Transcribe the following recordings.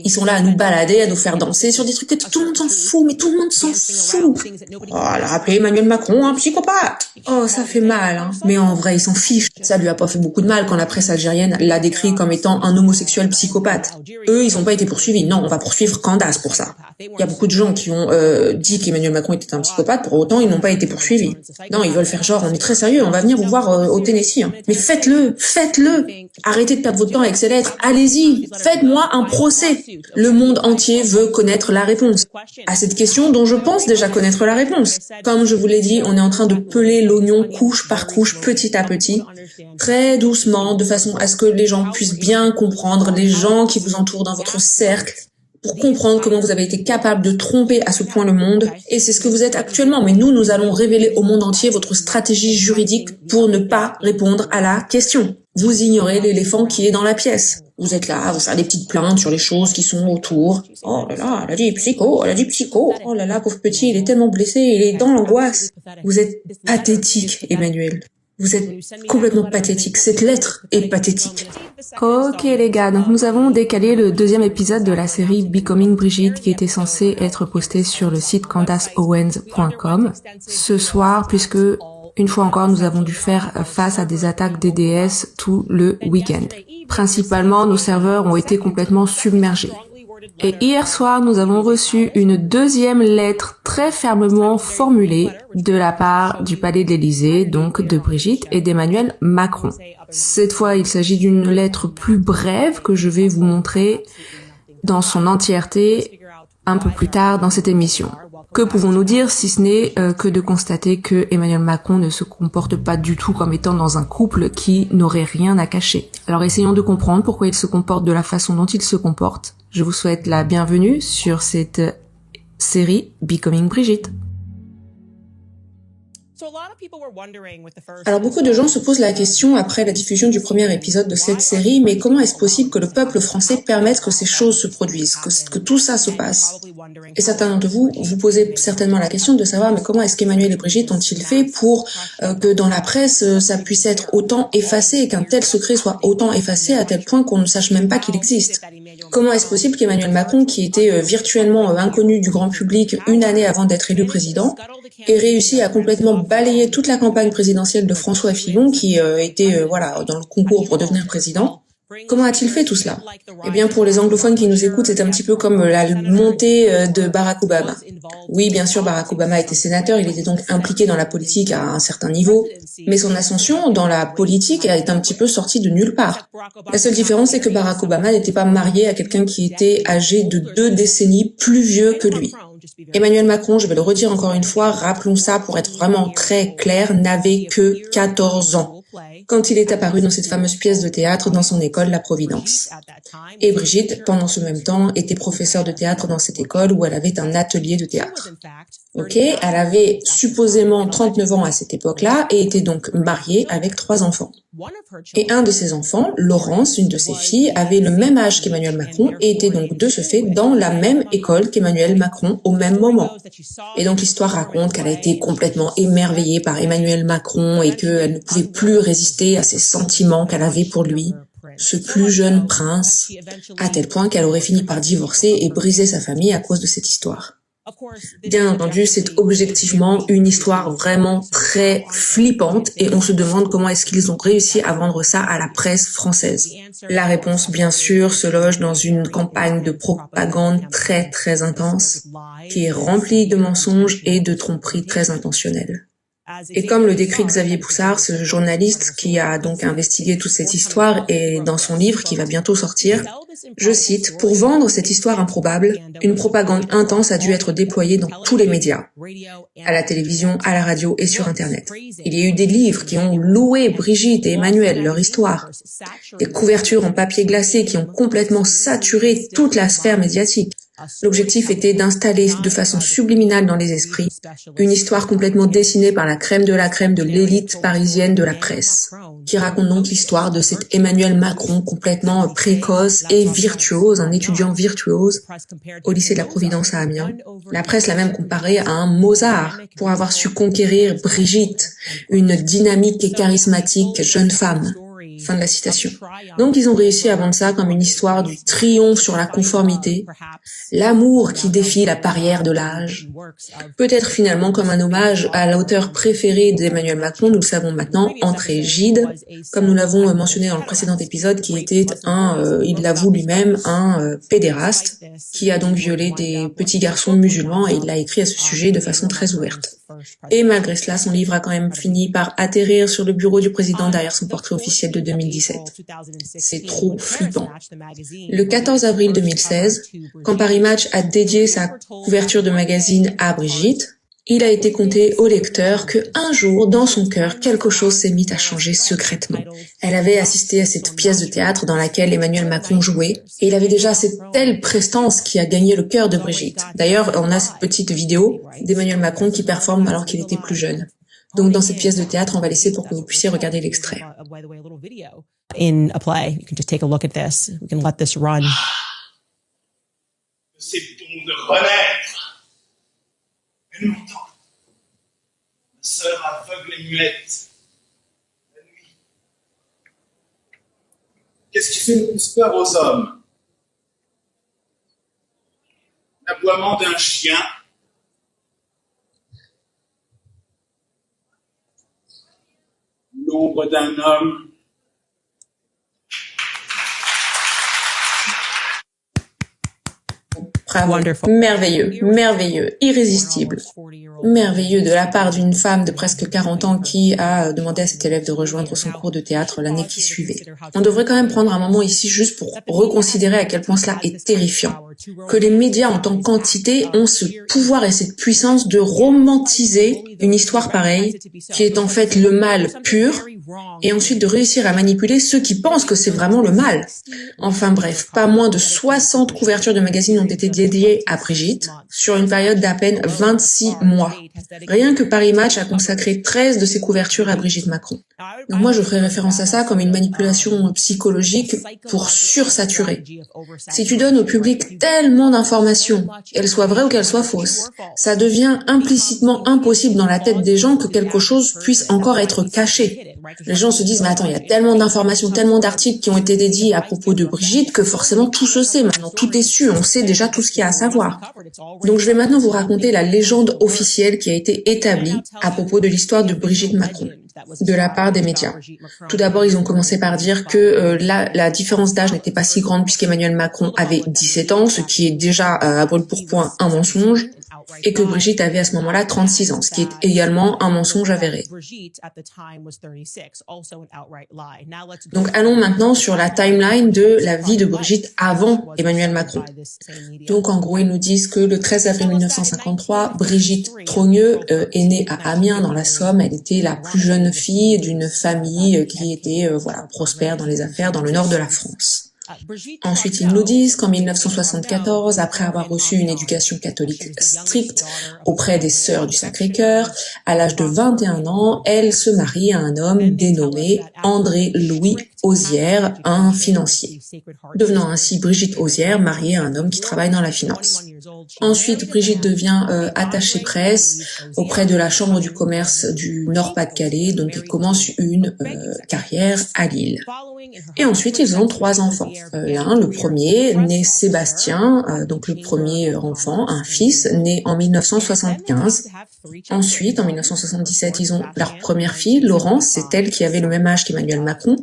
Ils sont là à nous balader, à nous faire danser sur des trucs que tout le monde s'en fout, mais tout le monde s'en fout. Oh, elle a appelé Emmanuel Macron un psychopathe. Oh, ça fait mal, hein. Mais en vrai, ils s'en fichent. Ça lui a pas fait beaucoup de mal quand la presse algérienne l'a décrit comme étant un homosexuel psychopathe. Eux, ils ont pas été poursuivis. Non, on va poursuivre Candace pour ça. Il y a beaucoup de gens qui ont dit qu'Emmanuel Macron était un psychopathe, pour autant ils n'ont pas été poursuivis. Non, ils veulent faire genre, on est très sérieux, on va venir vous voir au Tennessee. Hein. Mais faites-le, faites-le. Arrêtez de perdre votre temps avec ces lettres. Allez-y, faites-moi un procès. Le monde entier veut connaître la réponse à cette question dont je pense déjà connaître la réponse. Comme je vous l'ai dit, on est en train de peler l'oignon couche par couche, petit à petit, très doucement, de façon à ce que les gens puissent bien comprendre, les gens qui vous entourent dans votre cercle, pour comprendre comment vous avez été capable de tromper à ce point le monde. Et c'est ce que vous êtes actuellement. Mais nous allons révéler au monde entier votre stratégie juridique pour ne pas répondre à la question. Vous ignorez l'éléphant qui est dans la pièce. Vous êtes là, vous faire des petites plaintes sur les choses qui sont autour. Oh là là, elle a dit psycho, elle a dit psycho. Oh là là, pauvre petit, il est tellement blessé, il est dans l'angoisse. Vous êtes pathétique, Emmanuel. Vous êtes complètement pathétique. Cette lettre est pathétique. Ok les gars, donc nous avons décalé le deuxième épisode de la série Becoming Brigitte qui était censé être posté sur le site candaceowens.com ce soir, puisque une fois encore nous avons dû faire face à des attaques DDoS tout le week-end. Principalement, nos serveurs ont été complètement submergés. Et hier soir, nous avons reçu une deuxième lettre très fermement formulée de la part du Palais de l'Élysée, donc de Brigitte et d'Emmanuel Macron. Cette fois, il s'agit d'une lettre plus brève que je vais vous montrer dans son entièreté un peu plus tard dans cette émission. Que pouvons-nous dire si ce n'est que de constater que Emmanuel Macron ne se comporte pas du tout comme étant dans un couple qui n'aurait rien à cacher. Alors essayons de comprendre pourquoi il se comporte de la façon dont il se comporte. Je vous souhaite la bienvenue sur cette série Becoming Brigitte. Alors beaucoup de gens se posent la question après la diffusion du premier épisode de cette série, mais comment est-ce possible que le peuple français permette que ces choses se produisent, que tout ça se passe? Et certains d'entre vous, vous posez certainement la question de savoir, mais comment est-ce qu'Emmanuel et Brigitte ont-ils fait pour que dans la presse, ça puisse être autant effacé et qu'un tel secret soit autant effacé à tel point qu'on ne sache même pas qu'il existe? Comment est-ce possible qu'Emmanuel Macron, qui était virtuellement inconnu du grand public une année avant d'être élu président, ait réussi à complètement balayer toute la campagne présidentielle de François Fillon, qui était dans le concours pour devenir président? Comment a-t-il fait tout cela? Eh bien, pour les anglophones qui nous écoutent, c'est un petit peu comme la montée de Barack Obama. Oui, bien sûr, Barack Obama était sénateur, il était donc impliqué dans la politique à un certain niveau, mais son ascension dans la politique est un petit peu sortie de nulle part. La seule différence, c'est que Barack Obama n'était pas marié à quelqu'un qui était âgé de 2 décennies plus vieux que lui. Emmanuel Macron, je vais le redire encore une fois, rappelons ça pour être vraiment très clair, n'avait que 14 ans quand il est apparu dans cette fameuse pièce de théâtre dans son école La Providence. Et Brigitte, pendant ce même temps, était professeure de théâtre dans cette école où elle avait un atelier de théâtre. Ok, elle avait supposément 39 ans à cette époque-là et était donc mariée avec 3 enfants. Et un de ses enfants, Laurence, une de ses filles, avait le même âge qu'Emmanuel Macron et était donc de ce fait dans la même école qu'Emmanuel Macron au même moment. Et donc l'histoire raconte qu'elle a été complètement émerveillée par Emmanuel Macron et qu'elle ne pouvait plus résister à ces sentiments qu'elle avait pour lui, ce plus jeune prince, à tel point qu'elle aurait fini par divorcer et briser sa famille à cause de cette histoire. Bien entendu, c'est objectivement une histoire vraiment très flippante et on se demande comment est-ce qu'ils ont réussi à vendre ça à la presse française. La réponse, bien sûr, se loge dans une campagne de propagande très très intense qui est remplie de mensonges et de tromperies très intentionnelles. Et comme le décrit Xavier Poussard, ce journaliste qui a donc investigué toute cette histoire et dans son livre qui va bientôt sortir, je cite, « Pour vendre cette histoire improbable, une propagande intense a dû être déployée dans tous les médias, à la télévision, à la radio et sur Internet. Il y a eu des livres qui ont loué Brigitte et Emmanuel, leur histoire, des couvertures en papier glacé qui ont complètement saturé toute la sphère médiatique. L'objectif était d'installer de façon subliminale dans les esprits une histoire complètement dessinée par la crème de l'élite parisienne de la presse, qui raconte donc l'histoire de cet Emmanuel Macron complètement précoce et virtuose, un étudiant virtuose au lycée de la Providence à Amiens. La presse l'a même comparé à un Mozart pour avoir su conquérir Brigitte, une dynamique et charismatique jeune femme. Fin de la citation. Donc ils ont réussi à vendre ça comme une histoire du triomphe sur la conformité, l'amour qui défie la barrière de l'âge. Peut-être finalement comme un hommage à l'auteur préféré d'Emmanuel Macron, nous le savons maintenant, André Gide, comme nous l'avons mentionné dans le précédent épisode, qui était il l'avoue lui-même, un pédéraste, qui a donc violé des petits garçons musulmans, et il l'a écrit à ce sujet de façon très ouverte. Et malgré cela, son livre a quand même fini par atterrir sur le bureau du président derrière son portrait officiel de 2017. C'est trop flippant. Le 14 avril 2016, quand Paris Match a dédié sa couverture de magazine à Brigitte, il a été conté au lecteur que un jour, dans son cœur, quelque chose s'est mis à changer secrètement. Elle avait assisté à cette pièce de théâtre dans laquelle Emmanuel Macron jouait, et il avait déjà cette telle prestance qui a gagné le cœur de Brigitte. D'ailleurs, on a cette petite vidéo d'Emmanuel Macron qui performe alors qu'il était plus jeune. Donc dans cette pièce de théâtre, on va laisser pour que vous puissiez regarder l'extrait. In a play, you can just take a look at this. We can let this run. C'est bon de renaître. Elle m'entend. Ma sœur aveugle et muette. La nuit. Qu'est-ce qui fait le plus peur aux hommes? L'aboiement d'un chien. L'ombre d'un homme. Bravo. Merveilleux, merveilleux, irrésistible. Merveilleux de la part d'une femme de presque 40 ans qui a demandé à cet élève de rejoindre son cours de théâtre l'année qui suivait. On devrait quand même prendre un moment ici juste pour reconsidérer à quel point cela est terrifiant. Que les médias en tant que quantité ont ce pouvoir et cette puissance de romantiser une histoire pareille, qui est en fait le mal pur, et ensuite de réussir à manipuler ceux qui pensent que c'est vraiment le mal. Enfin bref, pas moins de 60 couvertures de magazines ont été dédiées à Brigitte, sur une période d'à peine 26 mois. Rien que Paris Match a consacré 13 de ses couvertures à Brigitte Macron. Donc moi je ferai référence à ça comme une manipulation psychologique pour sursaturer. Si tu donnes au public tellement d'informations, qu'elles soient vraies ou qu'elles soient fausses, ça devient implicitement impossible dans la tête des gens que quelque chose puisse encore être caché. Les gens se disent, mais attends, il y a tellement d'informations, tellement d'articles qui ont été dédiés à propos de Brigitte que forcément tout se sait maintenant, tout est su, on sait déjà tout ce qu'il y a à savoir. Donc je vais maintenant vous raconter la légende officielle qui a été établie à propos de l'histoire de Brigitte Macron, de la part des médias. Tout d'abord, ils ont commencé par dire que la différence d'âge n'était pas si grande puisqu'Emmanuel Macron avait 17 ans, ce qui est déjà à brûle-pourpoint un mensonge, et que Brigitte avait à ce moment-là 36 ans, ce qui est également un mensonge avéré. Donc allons maintenant sur la timeline de la vie de Brigitte avant Emmanuel Macron. Donc en gros, ils nous disent que le 13 avril 1953, Brigitte Trogneux est née à Amiens dans la Somme. Elle était la plus jeune fille d'une famille qui était prospère dans les affaires dans le nord de la France. Ensuite, ils nous disent qu'en 1974, après avoir reçu une éducation catholique stricte auprès des Sœurs du Sacré-Cœur, à l'âge de 21 ans, elle se marie à un homme dénommé André-Louis Osière, un financier, devenant ainsi Brigitte Osière, mariée à un homme qui travaille dans la finance. Ensuite, Brigitte devient attachée presse auprès de la Chambre du commerce du Nord-Pas-de-Calais, donc elle commence une carrière à Lille. Et ensuite, ils ont 3 enfants. L'un, le premier, né Sébastien, donc le premier enfant, un fils, né en 1975. Ensuite, en 1977, ils ont leur première fille, Laurence, c'est elle qui avait le même âge qu'Emmanuel Macron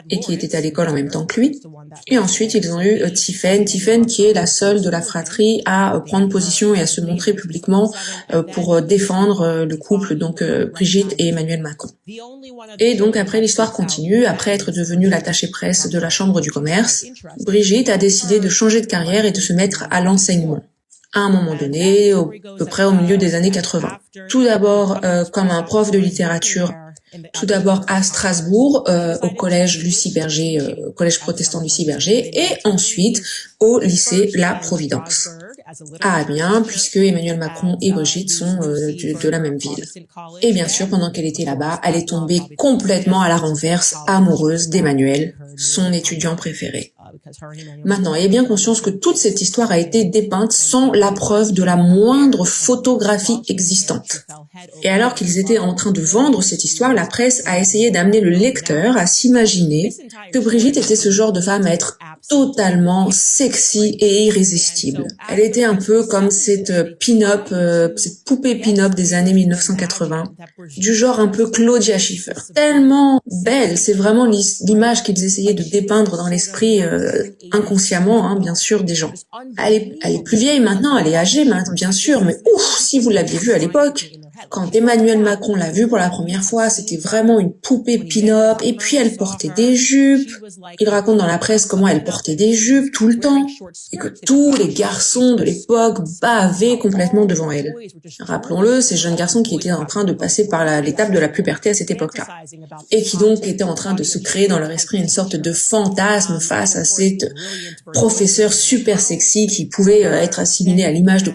et qui était à l'école en même temps que lui. Et ensuite, ils ont eu Tiphaine qui est la seule de la fratrie à prendre position et à se montrer publiquement pour défendre le couple, donc Brigitte et Emmanuel Macron. Et donc après, l'histoire continue. Après être devenue l'attachée presse de la Chambre du commerce, Brigitte a décidé de changer de carrière et de se mettre à l'enseignement. À un moment donné, à peu près au milieu des années 80. Tout d'abord comme un prof de littérature, tout d'abord à Strasbourg, au collège Lucie Berger, collège protestant Lucie Berger, et ensuite au lycée La Providence, à Amiens, puisque Emmanuel Macron et Brigitte sont de la même ville. Et bien sûr, pendant qu'elle était là-bas, elle est tombée complètement à la renverse, amoureuse d'Emmanuel, son étudiant préféré. Maintenant, ayez bien conscience que toute cette histoire a été dépeinte sans la preuve de la moindre photographie existante. Et alors qu'ils étaient en train de vendre cette histoire, la presse a essayé d'amener le lecteur à s'imaginer que Brigitte était ce genre de femme à être totalement sexy et irrésistible. Elle était un peu comme cette pin-up, cette poupée pin-up des années 1980, du genre un peu Claudia Schiffer. Tellement belle, c'est vraiment l'image qu'ils essayaient de dépeindre dans l'esprit inconsciemment, bien sûr, des gens. Elle est plus vieille maintenant, elle est âgée maintenant, bien sûr, mais ouf, si vous l'aviez vue à l'époque, quand Emmanuel Macron l'a vue pour la première fois, c'était vraiment une poupée pin-up, et puis elle portait des jupes. Il raconte dans la presse comment elle portait des jupes tout le temps, et que tous les garçons de l'époque bavaient complètement devant elle. Rappelons-le, ces jeunes garçons qui étaient en train de passer par l'étape de la puberté à cette époque-là, et qui donc étaient en train de se créer dans leur esprit une sorte de fantasme face à cette professeure super sexy qui pouvait être assimilée à l'image de